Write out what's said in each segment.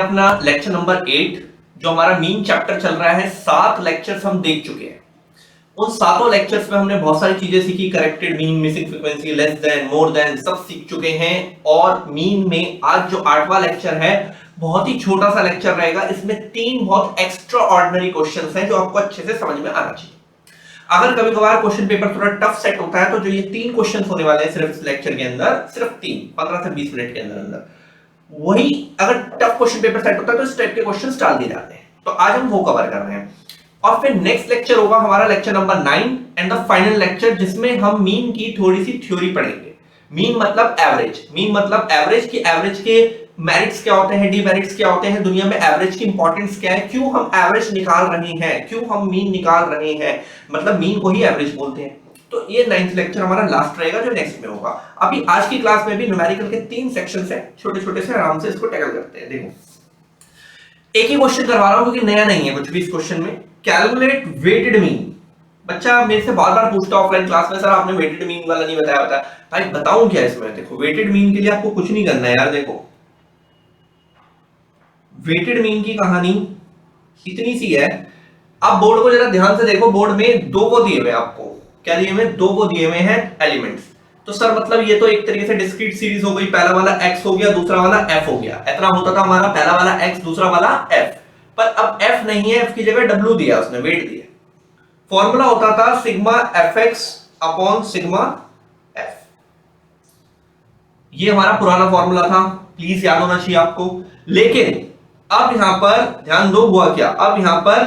अपना lecture number 8 जो हमारा मीन चैप्टर चल रहा है। 7 लेक्चर्स हम देख चुके हैं। उन सातों लेक्चर्स में हमने बहुत सारी चीजें सीखी। Corrected mean, missing frequency, less than, more than, सब सीख चुके हैं। और मीन में आज जो 8वां लेक्चर है बहुत ही छोटा सा लेक्चर रहेगा। इसमें 3 बहुत एक्स्ट्रा ऑर्डिनरी क्वेश्चंस हैं जो आपको अच्छे से समझ में आना चाहिए। अगर कभी कभार क्वेश्चन पेपर थोड़ा टफ सेट होता है तो जो ये 3 क्वेश्चंस होने वाले हैं सिर्फ इस लेक्चर के अंदर, सिर्फ 3 15 से 20 मिनट के अंदर अंदर, वही अगर टफ क्वेश्चन पेपर सेट होता है तो इस टाइप के क्वेश्चंस डाल दिए जाते हैं। तो आज हम वो कवर कर रहे हैं। और फिर नेक्स्ट लेक्चर होगा हमारा lecture number 9 and the final lecture, जिसमें हम मीन की थोड़ी सी थ्योरी पढ़ेंगे। मीन मतलब एवरेज, मीन मतलब एवरेज की एवरेज के मेरिट्स क्या होते हैं, डीमेरिट्स क्या होते हैं, दुनिया में एवरेज की इंपॉर्टेंस क्या है, क्यों हम एवरेज निकाल रहे हैं, क्यों हम मीन निकाल रहे हैं, मतलब मीन को ही एवरेज बोलते हैं। तो ये 9th लेक्चर हमारा लास्ट रहेगा जो नेक्स्ट में होगा। अभी आज की क्लास में भी न्यूमेरिकल के 3 सेक्शंस हैं, छोटे छोटे से, आराम से इसको टैकल करते हैं। देखो एक ही क्वेश्चन करवा रहा हूं क्योंकि नया नहीं है कुछ भी इस क्वेश्चन में। Calculate weighted mean. बच्चा मेरे से बार बार पूछता ऑफलाइन क्लास में, सर आपने वेटेड मीन वाला नहीं बताया होता। भाई बताऊं क्या इसमें? देखो वेटेड मीन के लिए आपको कुछ नहीं करना है यार। देखो वेटेड मीन की कहानी इतनी सी है। आप बोर्ड को जरा ध्यान से देखो। बोर्ड में 2 को दिए हुए आपको, क्या दिए हुए? 2 को दिए हुए हैं एलिमेंट्स। तो सर मतलब ये तो एक तरीके से डिस्क्रीट सीरीज हो गई। पहला वाला x हो गया, दूसरा वाला f हो गया। इतना होता था हमारा, पहला वाला x, दूसरा वाला f। पर अब f नहीं है, f की जगह w दिया उसने, वेट दिया। फॉर्मूला होता था sigma fx upon sigma f। ये हमारा पुराना फॉर्मूला था, प्लीज याद होना चाहिए आपको। लेकिन अब यहां पर ध्यान दो, हुआ क्या? अब यहां पर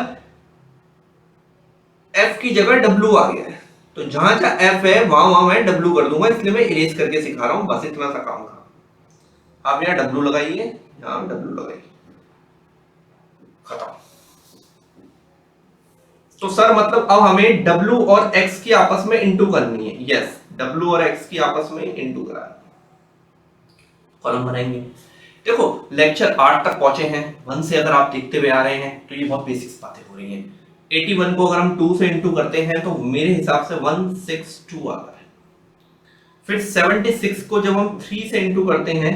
f की जगह w आ गया है। तो जहां जहां f है वहां वहां मैं w कर दूंगा, इसलिए मैं इरेज करके सिखा रहा हूं। बस इतना सा काम था। आप यहां w लगाइए, यहां w लगाइए, खत्म। तो सर मतलब अब हमें w और x की आपस में इंटू करनी है। यस, w और x की आपस में इंटू करानी है। कॉलम बनाएंगे। देखो लेक्चर 8 तक पहुंचे हैं। 1 से अगर आप देखते हुए आ रहे हैं तो ये बहुत बेसिक्स बातें हो रही हैं। 81 को अगर हम 2 से इंटू करते हैं तो मेरे हिसाब से 162 आ रहा है। फिर 76 को जब हम 3 से इंटू करते हैं,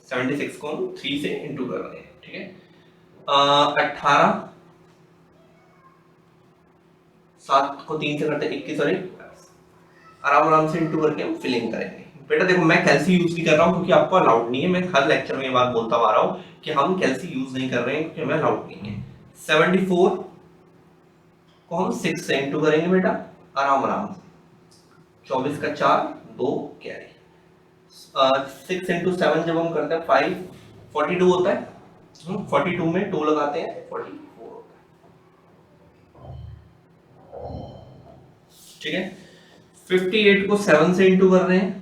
76 को हम 3 से इंटू कर रहे हैं, ठीक है। 18, 7 को 3 से करते हैं 21 और 1, आराम आराम से इंटू करके हम फिलिंग करेंगे। बेटा देखो मैं कैलसी यूज नहीं कर रहा हूं क्योंकि आपको अलाउड नहीं है। मैं हर लेक्चर में ये बात बोलता आ रहा हूं कि हम कैलसी यूज नहीं कर रहे हैं क्योंकि हमें अलाउड नहीं है। 74 को हम 6 से इंटू करेंगे बेटा, आराम आराम से। 24 का 4, 2 कैरी। 6 इंटू 7 जब हम करते हैं 5, 42 होता है। 42 में 2 लगाते हैं, 44 होता है, ठीक है। 58 को 7 से इंटू कर रहे हैं।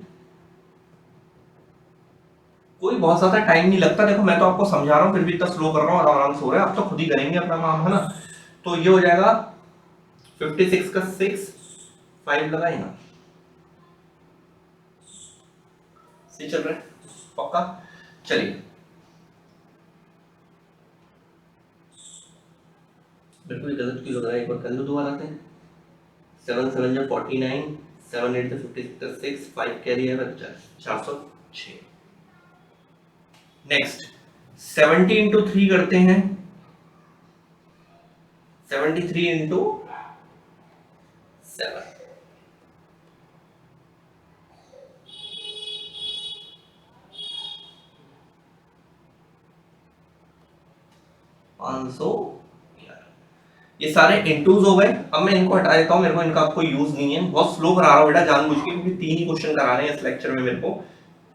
कोई बहुत ज्यादा टाइम नहीं लगता। देखो मैं तो आपको समझा रहा हूं फिर भी इतना स्लो कर रहा हूं, आराम से हो रहा है। आप तो खुद ही करेंगे अपना काम, है ना। तो ये हो जाएगा 56 का 6, 5 लगाए ना, सही चल रहा है पक्का। चलिए बिल्कुल गलत क्यों लग रहा है, एक बार कर लो दोबारा से। 7 7 जा 49, 7 8 जा 56, 6 5 कैरी है बच्चा, 406। नेक्स्ट 70 इंटू 3 करते हैं, 73 इंटू 7, 511। ये सारे इंटूज हो गए। अब मैं इनको हटा देता हूं, मेरे को इनका आपको यूज नहीं है। बहुत स्लो करा रहा हूं बेटा जानबूझ के, क्योंकि 3 ही क्वेश्चन करा रहे हैं इस लेक्चर में मेरे को,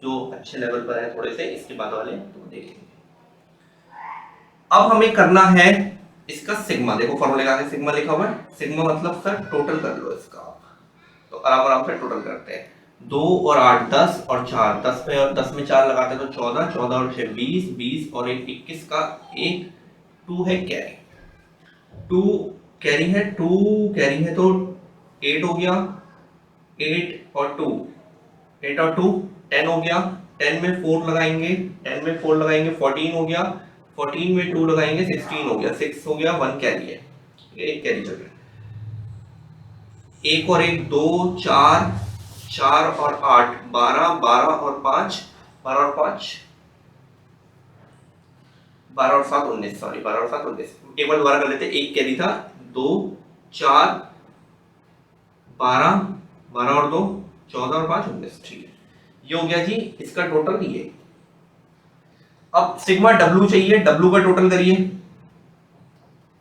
जो अच्छे लेवल पर है थोड़े से। इसके बाद वाले तो देखेंगे। अब हमें करना है इसका सिग्मा। देखो फॉर्मूले का सिग्मा लिखा हुआ है। सिग्मा मतलब सर टोटल कर लो इसका। तो आराम आराम से टोटल करते हैं। 2 और 8 10 और 4 10 में, और 10 में 4 लगाते तो 14, 14 और 6 20, 20 और 1 21 का 1, 2 है कैरी, 2 कैरी है, 2 कैरी है तो 8 हो गया, 8 और 2, 8 और 2 10 हो गया। 10 में 4 लगाएंगे, 10 में 4 लगाएंगे 14 हो गया, 14 में 2 लगाएंगे 16 हो गया, 6 हो गया, 1 कैरी है, एक कैरी चल रहा है। 1 और 1 2, 4 4 और 8 12, 12 और 5 12 और 5 12 और 7 19, सॉरी 12 और 7 19। एक बार दोबारा कर लेते, एक कैरी था, 2 4 12, 12 और 2 14 और 5 19, ठीक है। ये हो गया जी इसका टोटल। ये अब सिग्मा डब्ल्यू चाहिए, डब्ल्यू का टोटल करिए,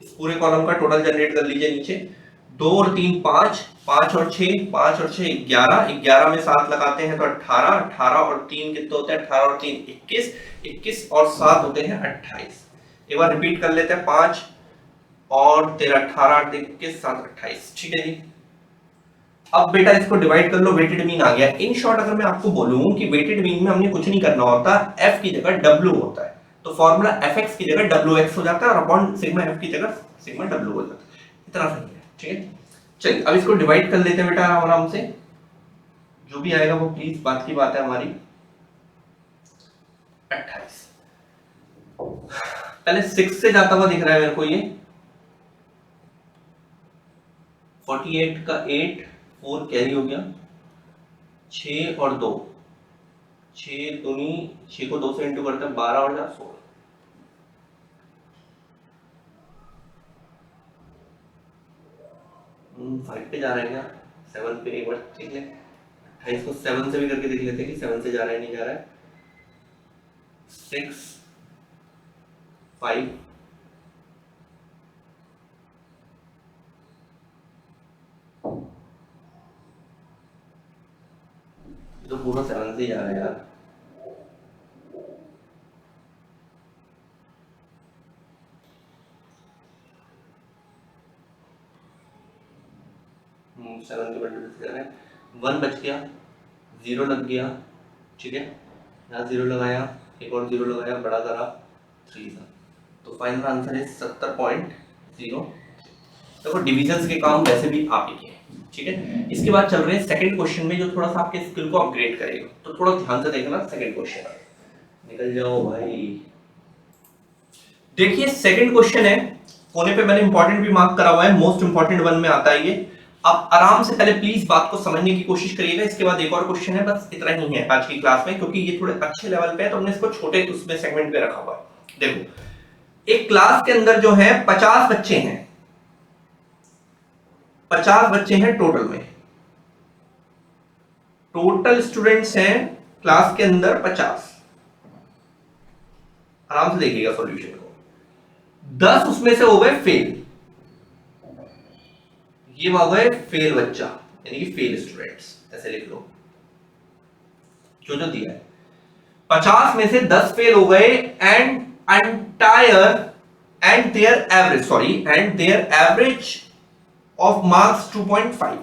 इस पूरे कॉलम का टोटल जनरेट कर लीजिए नीचे। 2 और 3 5, 5 और 6 5 और 6 11, 11 में 7 लगाते हैं तो 18, 18 और 3 कितने होते हैं, 18 और 3 21, 21 और 7 होते हैं 28। एक बार रिपीट कर लेते हैं, 5 और 13 18 8 21 7 28, ठीक है जी। अब बेटा इसको डिवाइड कर लो, वेटेड मीन आ गया। इन शॉर्ट अगर मैं आपको बोलूं कि वेटेड मीन में हमने कुछ नहीं करना होता, f की जगह w होता है, तो फॉर्मूला fx की जगह wx हो जाता है और अपॉन सिग्मा f की जगह सिग्मा w हो जाता है। इतना सही है, ठीक है। चलिए अब इसको डिवाइड कर लेते हैं बेटा आराम से, जो भी आएगा वो प्लीज बात की बात है हमारी। 28 पहले 6 से जाता हुआ दिख रहा है मेरे को, ये 48 का 8 4 कैरी हो गया, 6 और 2 6 दूनी 6 को 2 से इंटू करते हैं 12 और 4 16, फाइव पे जा रहे हैं क्या, 7 पे एक बार देख ले, 28 को 7 से भी करके देख लेते हैं कि 7 से जा रहा है नहीं जा रहा है। 6 5 तो पूरा 7 से ही जा रहा है यार। सेवन के बंडल से जा रहा है, 1 बच गया, 0 लग गया, ठीक है, यहाँ 0 लगाया, एक और 0 लगाया, बड़ा करा 3 था, तो फाइनल आंसर है 70.0। देखो डिविजन्स के काम वैसे भी आप ही के, ठीक है। इसके बाद चल रहे हैं सेकंड क्वेश्चन में, जो थोड़ा सा आपके स्किल को अपग्रेड करेगा, तो थोड़ा ध्यान से देखना। सेकंड क्वेश्चन निकल जाओ भाई। देखिए सेकंड क्वेश्चन है, कोने पे मैंने इंपॉर्टेंट भी मार्क करा हुआ है, मोस्ट इंपॉर्टेंट वन में आता है ये। आप आराम से पहले प्लीज बात को समझने की कोशिश करिएगा। इसके बाद एक और क्वेश्चन है, बस इतना ही है आज की क्लास में, क्योंकि ये थोड़े अच्छे लेवल पे है तो हमने इसको छोटे उसमें सेगमेंट पे रखा हुआ है। देखो एक क्लास के अंदर जो है 50 बच्चे हैं, 50 बच्चे हैं टोटल में, टोटल स्टूडेंट्स हैं क्लास के अंदर 50। आराम से देखिएगा सॉल्यूशन को। 10 उसमें से हो गए फेल, ये हो गए फेल बच्चा, यानी कि फेल स्टूडेंट्स, ऐसे लिख लो जो जो दिया है। 50 में से 10 फेल हो गए and there average of marks 2.5।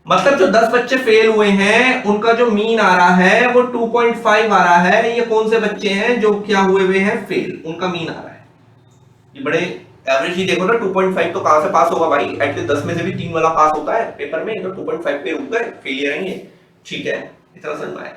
मतलब जो 10 बच्चे फेल हुए हैं उनका जो मीन आ रहा है वो 2.5 आ रहा है। ये कौन से बच्चे हैं जो क्या हुए हैं फेल, उनका मीन आ रहा है। ये बड़े एवरेज ही देखो ना, 2.5 तो कहां से पास होगा भाई, एटलीस्ट 10 में से भी 3 वाला पास होता है पेपर में, तो 2.5 पे रुक गए, फेलियर हैं ये, ठीक है, इतना समझ में आया।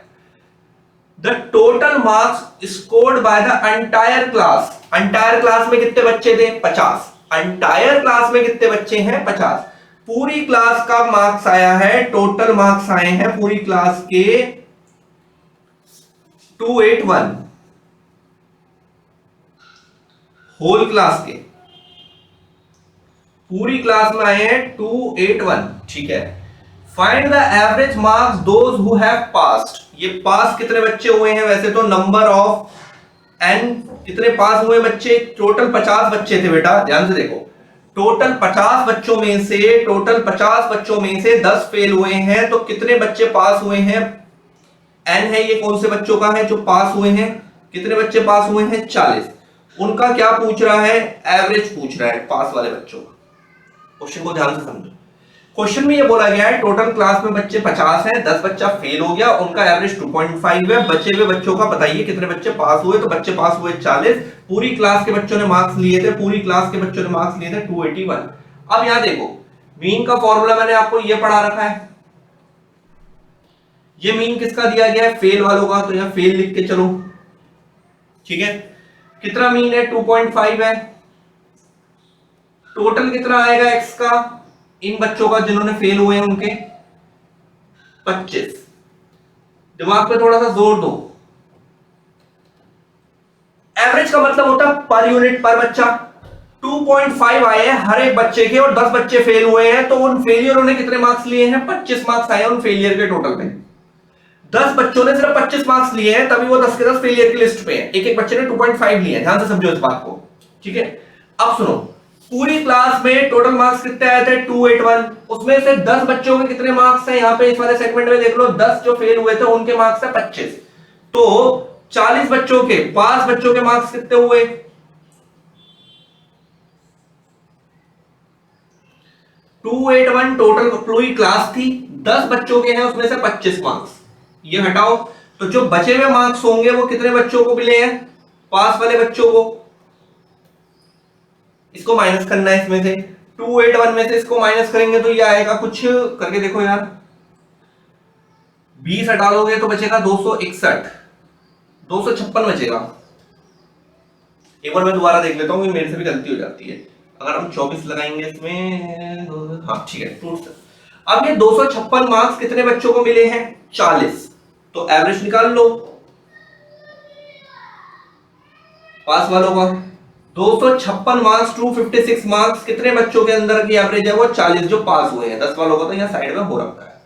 The total marks scored by the entire class, entire class में कितने बच्चे थे 50, एंटायर क्लास में कितने बच्चे हैं 50, पूरी क्लास का मार्क्स आया है, टोटल मार्क्स आए हैं पूरी क्लास के 281, होल क्लास के पूरी क्लास में आए हैं 281, ठीक है। Find the average marks those who have passed, ये पास कितने बच्चे हुए हैं, वैसे तो नंबर ऑफ एन कितने पास हुए बच्चे, टोटल 50 बच्चे थे बेटा, ध्यान से देखो, टोटल 50 बच्चों में से, टोटल 50 बच्चों में से 10 फेल हुए हैं, तो कितने बच्चे पास हुए हैं, एन है ये कौन से बच्चों का है जो पास हुए हैं, कितने बच्चे पास हुए हैं 40। उनका क्या पूछ रहा है, एवरेज पूछ रहा है पास वाले बच्चों का। क्वेश्चन को ध्यान से समझो, क्वेश्चन में ये बोला गया है टोटल क्लास में बच्चे 50 हैं, 10 बच्चा फेल हो गया, उनका एवरेज 2.5 है, बचे हुए बच्चों का बताइए कितने बच्चे पास हुए, तो बच्चे पास हुए 40, पूरी क्लास के बच्चों ने मार्क्स लिए थे, पूरी क्लास के बच्चों ने मार्क्स लिए थे 281। अब यहां देखो मीन का फॉर्मूला मैंने आपको ये पढ़ा रखा है, ये मीन किसका दिया गया है, फेल वालों का, तो यहां फेल लिख के चलो, ठीक है। कितना मीन है 2.5 है, टोटल कितना आएगा एक्स का इन बच्चों का जिन्होंने फेल हुए हैं उनके 25। दिमाग पे थोड़ा सा जोर दो। एवरेज का मतलब होता है पर यूनिट, पर बच्चा। 2.5 आए हैं हर एक बच्चे के और 10 बच्चे फेल हुए हैं, तो उन फेलियरों ने कितने मार्क्स लिए हैं? 25 मार्क्स आए हैं उन फेलियर के टोटल में। 10 बच्चों ने सिर्फ 25 मार्क्स लिए हैं, तभी वो 10 के 10 फेलियर की लिस्ट पे है। एक एक बच्चे ने 2.5 लिए हैं। ध्यान से समझो इस बात को, ठीक है। अब सुनो, पूरी क्लास में टोटल मार्क्स कितने आए थे? 281। उसमें से 10 बच्चों के कितने मार्क्स हैं? यहां पे इस वाले सेगमेंट में देख लो, 10 जो फेल हुए थे उनके मार्क्स है 25। तो 40 बच्चों के, 5 बच्चों के मार्क्स कितने हुए? 281 टोटल पूरी क्लास थी, 10 बच्चों के हैं उसमें से 25 मार्क्स। ये हटाओ, तो जो बचे हुए मार्क्स होंगे वो कितने बच्चों को मिले हैं? पास वाले बच्चों को। इसको माइनस करना है इसमें से। 281 में से इसको माइनस करेंगे तो ये आएगा, कुछ करके देखो यार, 20 हटा दोगे तो बचेगा 261, 256 बचेगा। एक बार मैं दोबारा देख लेता हूँ, मेरे से भी गलती हो जाती है। अगर हम 24 लगाएंगे इसमें, हाँ ठीक है, टूट। अब ये 256 मार्क्स कितने बच्चों को मिले हैं? 40। तो एवरेज निकाल लो पास वालों का। 256 मार्क्स, 256 मार्क्स कितने बच्चों के अंदर की एवरेज है? वो 40 जो पास हुए हैं। 10 वालों का तो यहाँ साइड में हो रखा है।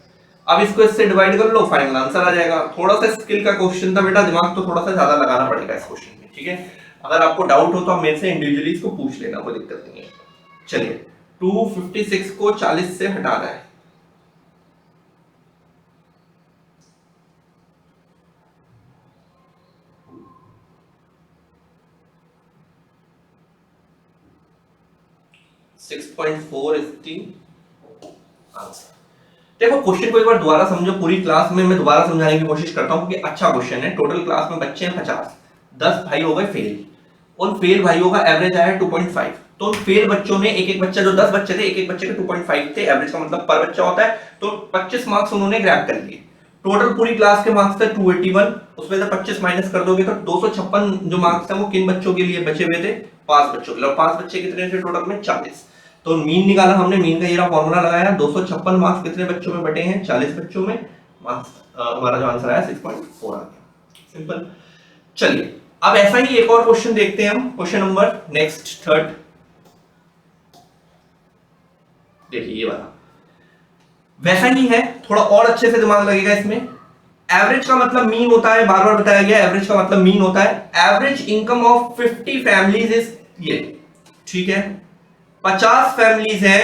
अब इसको इससे डिवाइड कर लो, फाइनल आंसर आ जाएगा। थोड़ा सा स्किल का क्वेश्चन था बेटा, दिमाग तो थोड़ा सा ज्यादा लगाना पड़ेगा इस क्वेश्चन में, ठीक है। अगर आपको डाउट हो तो आप मेरे से इंडिविजुअली इसको पूछ लेना, कोई दिक्कत नहीं है। चलिए, 256 को 40 से हटाना है। देखो क्वेश्चन को एक बार दोबारा समझो। पूरी क्लास में मैं दोबारा समझाने की कोशिश करता हूं कि अच्छा क्वेश्चन है। टोटल क्लास में बच्चे हैं 50, 10 भाई हो गए फेल। उन फेल भाइयों का एवरेज आया 2.5। तो फेल बच्चों ने, एक एक बच्चा, जो 10 बच्चे थे, एक एक बच्चे के 2.5 थे। एवरेज का मतलब पर बच्चा होता है। तो 25 मार्क्स उन्होंने ग्रैब कर लिए। टोटल पूरी क्लास के मार्क्स थे 281, उसमें से 25 माइनस कर दोगे तो 256 जो मार्क्स थे वो किन बच्चों के लिए बचे हुए थे? 5 बच्चों के लिए। और 5 बच्चे कितने थे टोटल में? 40। तो मीन निकाला हमने, मीन का ये रहा फॉर्मूला लगाया। 256 मार्क्स कितने बच्चों में बटे हैं? 40 बच्चों में। मार्क्स हमारा जो आंसर आया 6.4 आ गया। सिंपल। चलिए, अब ऐसा ही एक और क्वेश्चन देखते हैं हम। क्वेश्चन नंबर नेक्स्ट थर्ड, देखिए ये वाला वैसा ही है, थोड़ा और अच्छे से दिमाग लगेगा इसमें। एवरेज का मतलब मीन होता है, बार बार बताया गया, एवरेज का मतलब मीन होता है। Average income of 50 families is ये, ठीक है। 50 फैमिलीज है,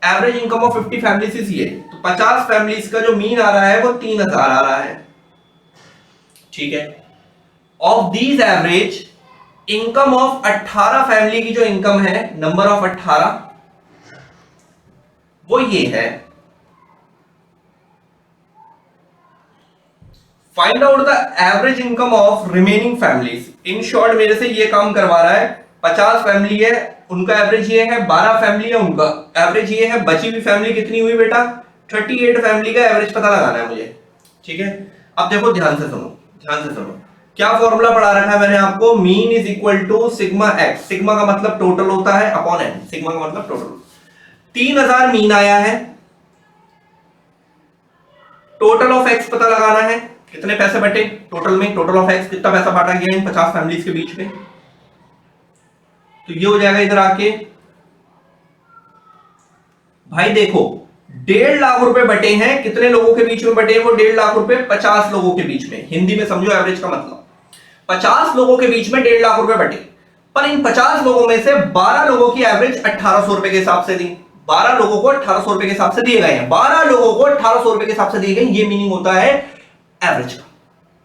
average income of 50 families is ये। तो 50 फैमिलीज का जो मीन आ रहा है वो 3000 आ रहा है, ठीक है। Of these average income of 18 family की जो इनकम है, नंबर ऑफ 18, वो ये है। Find out the average income of remaining families. In short मेरे से ये काम करवा रहा है। 50 फैमिली है, उनका एवरेज ये है। 12 फैमिली है, उनका एवरेज ये है। बची हुई फैमिली कितनी हुई बेटा? 38 फैमिली का एवरेज पता लगाना है मुझे, ठीक है। अब देखो ध्यान से सुनो, ध्यान से सुनो। क्या फॉर्मूला पढ़ा रखा है मैंने आपको? Mean is equal to sigma X. Sigma का मतलब टोटल होता है अपॉन एन। सिग्मा का मतलब टोटल। 3000 मीन आया है, टोटल ऑफ एक्स पता लगाना है। कितने पैसे बटे टोटल में? टोटल ऑफ एक्स कितना पैसा बांटा गया इन 50 फैमिलीज के बीच में? तो ये हो जाएगा इधर आके, भाई देखो 1.5 लाख रुपए बटे हैं। कितने लोगों के बीच में बटे हैं वो 1.5 लाख रुपए? 50 लोगों के बीच में। हिंदी में समझो एवरेज का मतलब, 50 लोगों के बीच में 1.5 लाख रुपए बटे। पर इन 50 लोगों में से 12 लोगों की एवरेज 1800 रुपए के हिसाब से दी। 12 लोगों को 1800 रुपए के हिसाब से दिए गए हैं। 12 लोगों को 1800 रुपए के हिसाब से दिए गए। ये मीनिंग होता है एवरेज का।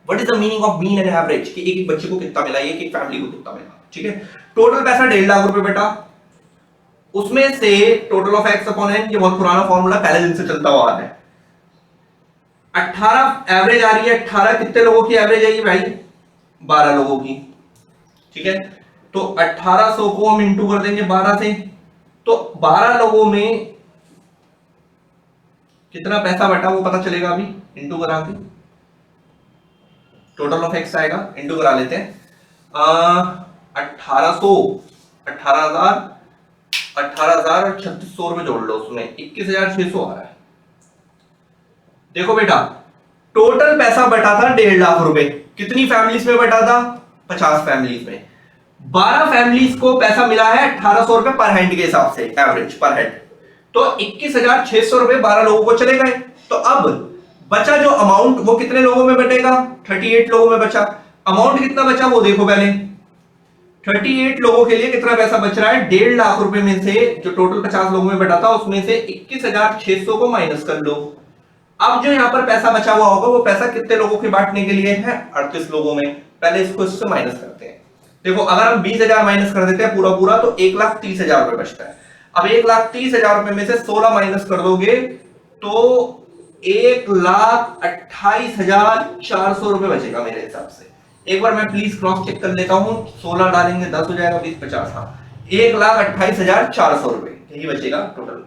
What is the meaning of mean and average? कि एक एक बच्चे को कितना मिला, एक एक फैमिली को कितना मिला, ठीक है। टोटल पैसा 1.5 लाख रुपए बेटा, उसमें से total of X upon N, ये बहुत पुराना फॉर्मूला पहले दिन से चलता हुआ आ रहा है। 18 एवरेज आ रही है। 18 कितने लोगों की एवरेज आई भाई? 12 लोगों की, ठीक है। तो 1800 को हम इंटू कर देंगे 12 से। तो 12 लोगों में कितना पैसा बटा वो पता चलेगा अभी इंटू करा के। टोटल ऑफ एक्स आएगा, इंटू करा लेते हैं। 1800, 18,000 और 3600 रुपए जोड़ लो, उसमें 21,600 आ रहा है। देखो बेटा, टोटल पैसा बटा था 1.5 लाख रुपए, कितनी फैमिलीज में बटा था? 50 फैमिलीज में। 12 फैमिलीज को पैसा मिला है 1800 रुपए पर हेड के हिसाब से, एवरेज पर हेड। तो 21,600 रुपए 12 लोगों को चले गए। तो अब बचा जो अमाउंट, वो कितने लोगों में बटेगा? 38 लोगों में बचा। अमाउंट कितना बचा वो देखो पहले। 38 लोगों के लिए कितना पैसा बच रहा है? 1.5 लाख रुपए में से जो टोटल 50 लोगों में बटा था उसमें से 21,600 को माइनस कर लो। अब जो यहां पर पैसा बचा हुआ होगा वो पैसा कितने लोगों के बांटने के लिए है? 38 लोगों में। पहले इसको इससे माइनस करते हैं। देखो, अगर हम 20,000 माइनस कर देते हैं पूरा पूरा तो 1,30,000 रुपए बचता है। अब 1,30,000 रुपए में से 16 माइनस कर दोगे तो 1,28,400 रुपए बचेगा मेरे हिसाब से। एक बार मैं प्लीज क्रॉस चेक कर लेता हूं। 16 डालेंगे 10 हो जाएगा, 20 50, हाँ 1,28,400 रुपए यही बचेगा टोटल।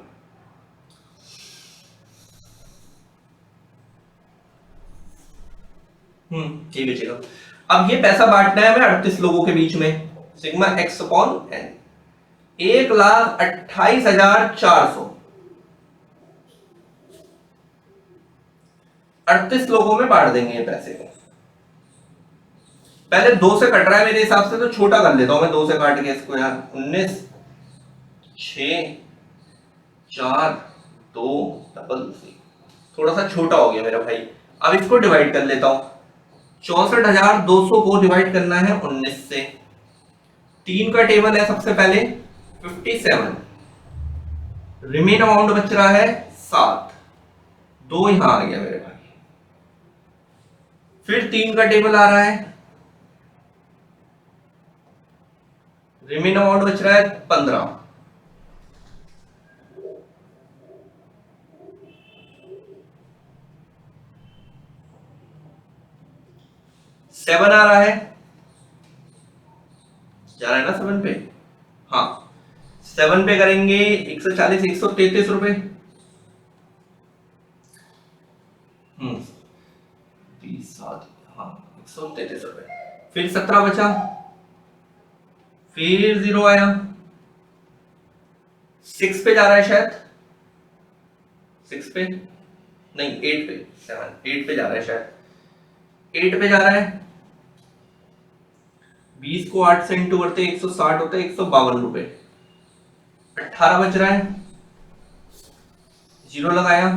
यही बचेगा। अब ये पैसा बांटना है हमें 38 लोगों के बीच में, सिग्मा एक्स अपॉन एन। 1,28,400 38 लोगों में बांट देंगे ये पैसे को। पहले 2 से कट रहा है मेरे हिसाब से, तो छोटा कर लेता हूं मैं 2 से काट के इसको यार। 19 6 4 2 डबल सी, थोड़ा सा छोटा हो गया मेरा भाई। अब इसको डिवाइड कर लेता हूं। 64,200 को डिवाइड करना है 19 से। 3 का टेबल है सबसे पहले 57, रिमेन अमाउंट बच रहा है 7, 2 यहां आ गया मेरे भाई। फिर 3 का टेबल आ रहा है, रिमेन अमाउंट बच रहा है 15, 7 आ रहा है, जा रहा है ना 7 पे, हाँ 7 पे करेंगे 140 133 रुपए। 7, हाँ 133 रुपए। फिर 17 बचा, फिर 0 आया, 6 पे जा रहा है शायद, 6 पे नहीं 8 पे, 8 पे जा रहा है शायद, 8 पे जा रहा है। 20 को 8 से इंटू करते 160 होता है 152 रुपए। 18 बच रहा है, 0 लगाया,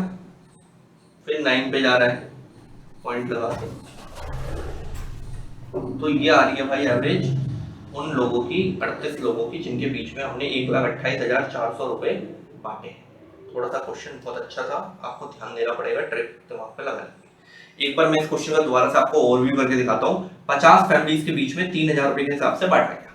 फिर 9 पे जा रहा है, पॉइंट लगा के। तो ये आ रही है भाई एवरेज उन लोगों की, 38 लोगों की जिनके बीच में हमने 1,28,400 रुपए बांटे। थोड़ा सा क्वेश्चन बहुत अच्छा था, आपको ध्यान देना पड़ेगा, ट्रिक दिमाग पे लगाने की। एक बार मैं इस क्वेश्चन का दोबारा से आपको ओवरव्यू करके दिखाता हूँ। 50 फैमिलीज के बीच में 3,000 रुपए के हिसाब से बांटा गया।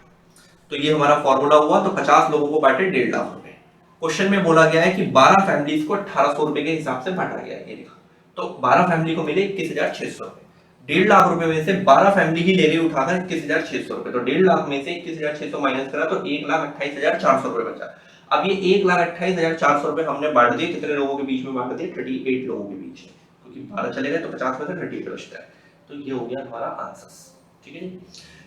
तो ये हमारा फॉर्मूला हुआ। तो 50 लोगों को बांटे 1.5 लाख रुपए। क्वेश्चन में बोला गया है कि 12 फैमिलीज को 1,800 रुपए के हिसाब से बांटा गया है, ये देखा। तो 12 फैमिली को मिले 21,600 रुपए। 1.5 लाख रुपए में से 12 फैमिली ही ले गई उठाकर 21,600 रुपए। तो 1.5 लाख में से 21,600 माइनस करा तो 1,28,400 रुपए बचा। अब ये 1,28,400 रुपए हमने बांट दिए, कितने लोगों के बीच में बांट दिए? 38 लोगों के बीच में, क्योंकि 12 चले गए तो 50 में से 38 बचता है। तो ये हो गया हमारा आंसर। ठीक है जी,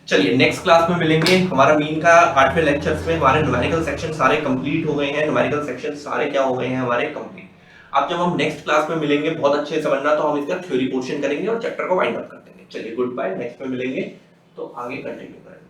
चलिए नेक्स्ट क्लास में मिलेंगे। हमारा मीन का 8वें लेक्चर्स में हमारे न्यूमेरिकल सेक्शन सारे कंप्लीट हो गए हैं। न्यूमेरिकल सेक्शन सारे क्या हो गए हैं हमारे? कंप्लीट। अब जब हम नेक्स्ट क्लास में मिलेंगे, बहुत अच्छे से समझना, तो हम इसका थ्योरी पोर्शन करेंगे और चैप्टर को वाइंड अप कर देंगे। चलिए गुड बाय, नेक्स्ट में मिलेंगे तो आगे कंटिन्यू करेंगे।